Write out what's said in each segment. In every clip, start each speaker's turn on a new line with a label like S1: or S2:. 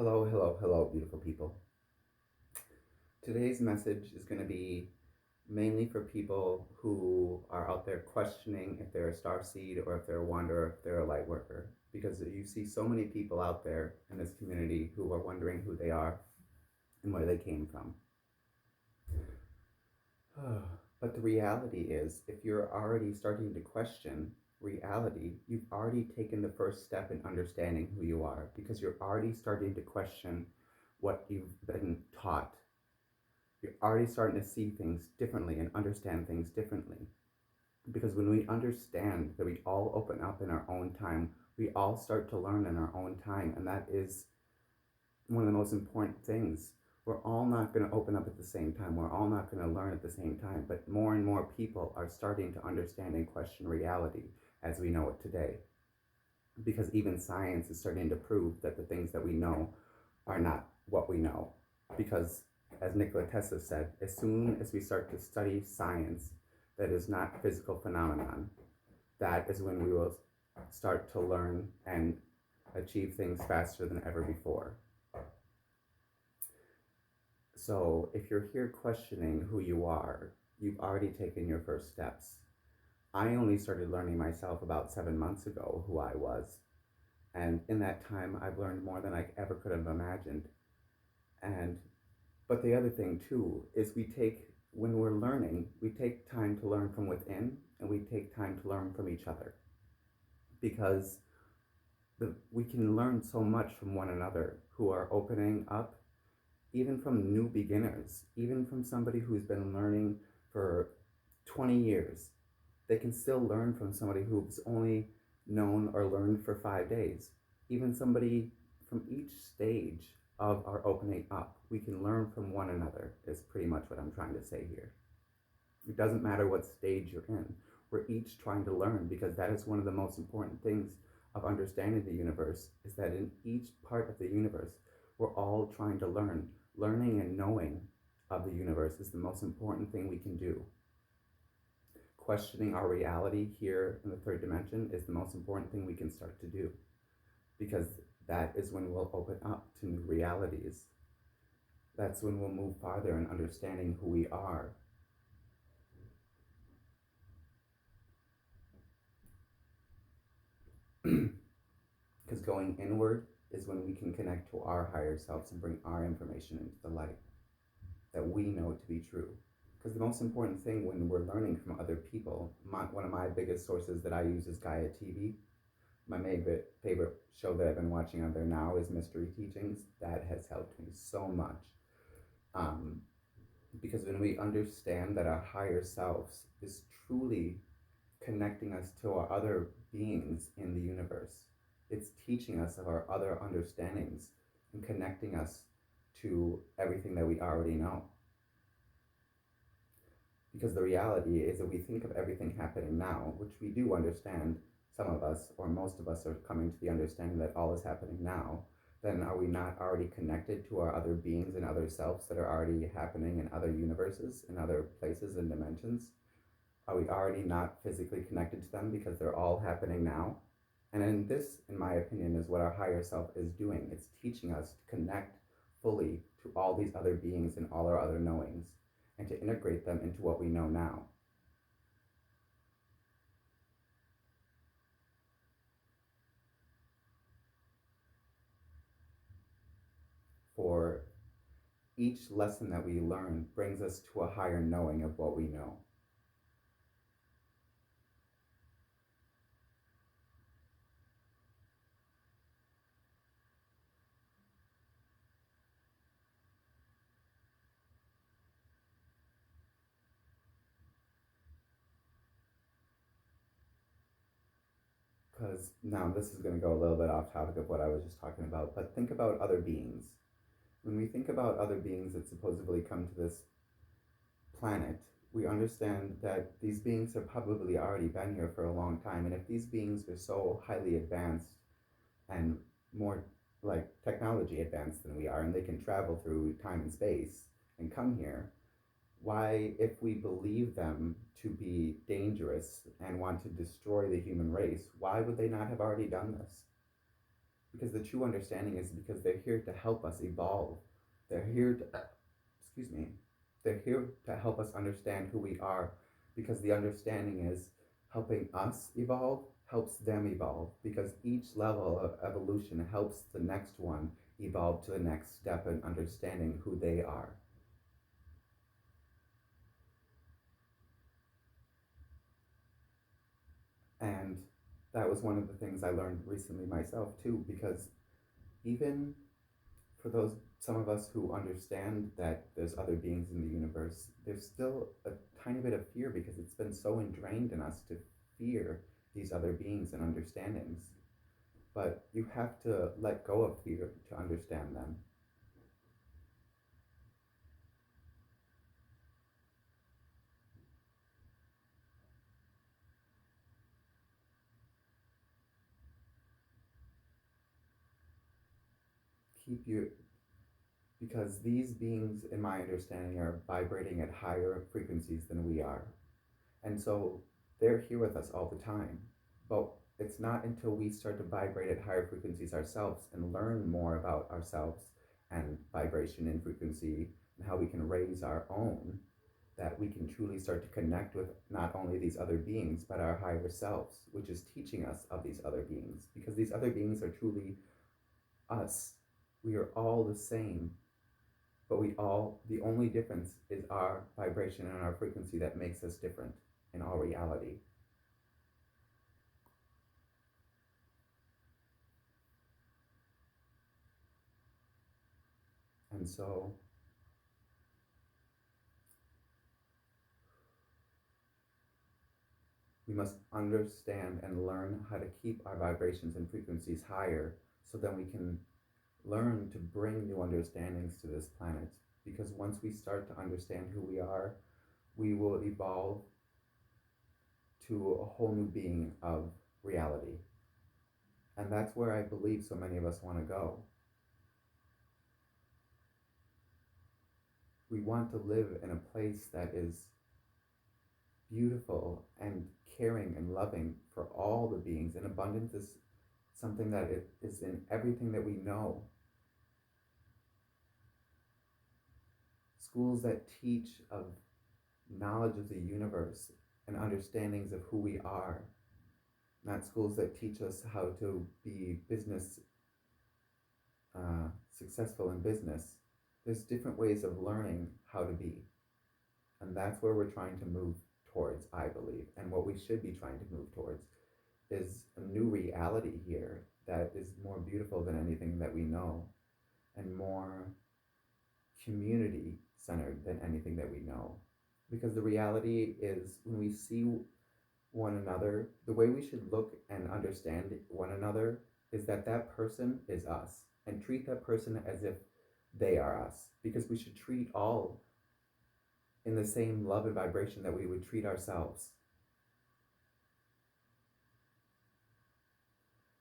S1: Hello, hello, hello, beautiful people. Today's message is going to be mainly for people who are out there questioning if they're a star seed or if they're a wanderer, if they're a light worker. Because you see so many people out there in this community who are wondering who they are and where they came from. But the reality is, if you're already starting to question reality, you've already taken the first step in understanding who you are because you're already starting to question what you've been taught. You're already starting to see things differently and understand things differently. Because when we understand that we all open up in our own time, we all start to learn in our own time. And that is one of the most important things. We're all not going to open up at the same time. We're all not going to learn at the same time. But more and more people are starting to understand and question reality as we know it today. Because even science is starting to prove that the things that we know are not what we know. Because as Nikola Tesla said, as soon as we start to study science that is not physical phenomenon, that is when we will start to learn and achieve things faster than ever before. So if you're here questioning who you are, you've already taken your first steps. I only started learning myself about 7 months ago who I was. And in that time, I've learned more than I ever could have imagined. And but the other thing too is when we're learning, we take time to learn from within and we take time to learn from each other. Because we can learn so much from one another who are opening up, even from new beginners, even from somebody who's been learning for 20 years. They can still learn from somebody who's only known or learned for 5 days. Even somebody from each stage of our opening up, we can learn from one another, is pretty much what I'm trying to say here. It doesn't matter what stage you're in. We're each trying to learn because that is one of the most important things of understanding the universe is that in each part of the universe, we're all trying to learn. Learning and knowing of the universe is the most important thing we can do. Questioning our reality here in the third dimension is the most important thing we can start to do because that is when we'll open up to new realities. That's when we'll move farther in understanding who we are. Because going inward is when we can connect to our higher selves and bring our information into the light that we know to be true. Because the most important thing when we're learning from other people, one of my biggest sources that I use is Gaia TV. My favorite show that I've been watching on there now is Mystery Teachings. That has helped me so much. Because when we understand that our higher selves is truly connecting us to our other beings in the universe, it's teaching us of our other understandings and connecting us to everything that we already know. Because the reality is that we think of everything happening now, which we do understand, some of us, or most of us are coming to the understanding that all is happening now, then are we not already connected to our other beings and other selves that are already happening in other universes, in other places and dimensions? Are we already not physically connected to them because they're all happening now? And in my opinion, is what our higher self is doing. It's teaching us to connect fully to all these other beings and all our other knowings and to integrate them into what we know now. For each lesson that we learn brings us to a higher knowing of what we know. Because now this is going to go a little bit off topic of what I was just talking about, but think about other beings. When we think about other beings that supposedly come to this planet, we understand that these beings have probably already been here for a long time. And if these beings are so highly advanced and more like technology advanced than we are, and they can travel through time and space and come here, why, if we believe them to be dangerous and want to destroy the human race, why would they not have already done this? Because the true understanding is because they're here to help us evolve. They're here to, excuse me, they're here to help us understand who we are, because the understanding is helping us evolve, helps them evolve, because each level of evolution helps the next one evolve to the next step in understanding who they are. And that was one of the things I learned recently myself too, because even for those some of us who understand that there's other beings in the universe, there's still a tiny bit of fear because it's been so ingrained in us to fear these other beings and understandings. But you have to let go of fear to understand them. Keep you Because these beings, in my understanding, are vibrating at higher frequencies than we are. And so they're here with us all the time. But it's not until we start to vibrate at higher frequencies ourselves and learn more about ourselves and vibration and frequency and how we can raise our own that we can truly start to connect with not only these other beings, but our higher selves, which is teaching us of these other beings. Because these other beings are truly us. We are all the same, but the only difference is our vibration and our frequency that makes us different in all reality. And so we must understand and learn how to keep our vibrations and frequencies higher so then we can learn to bring new understandings to this planet. Because once we start to understand who we are, we will evolve to a whole new being of reality. And that's where I believe so many of us want to go. We want to live in a place that is beautiful and caring and loving for all the beings. And abundance is something that it is in everything that we know. Schools that teach of knowledge of the universe and understandings of who we are, not schools that teach us how to be successful in business. There's different ways of learning how to be. And that's where we're trying to move towards, I believe. And what we should be trying to move towards is a new reality here that is more beautiful than anything that we know and more community centered than anything that we know. Because the reality is, when we see one another, the way we should look and understand one another is that that person is us, and treat that person as if they are us. Because we should treat all in the same love and vibration that we would treat ourselves.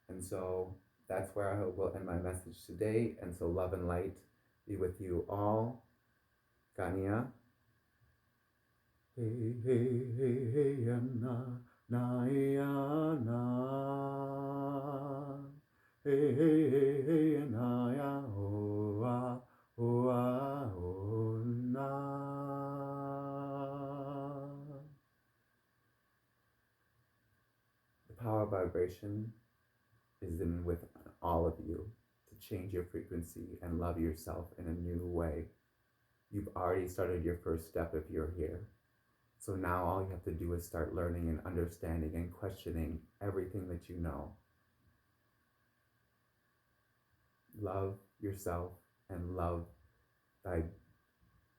S1: And so that's where I will end my message today. And so love and light be with you all. Gania. Hey, hey, hey, hey, na, na, ya, na. Hey, hey, hey, hey, na, ya, oh, ah, oh, ah, oh, na. The power of vibration is in with all of you to change your frequency and love yourself in a new way. You've already started your first step if you're here. So now all you have to do is start learning and understanding and questioning everything that you know. Love yourself and love thy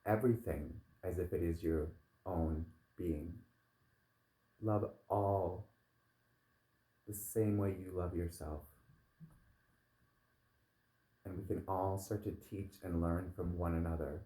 S1: everything as if it is your own being. Love all the same way you love yourself. And we can all start to teach and learn from one another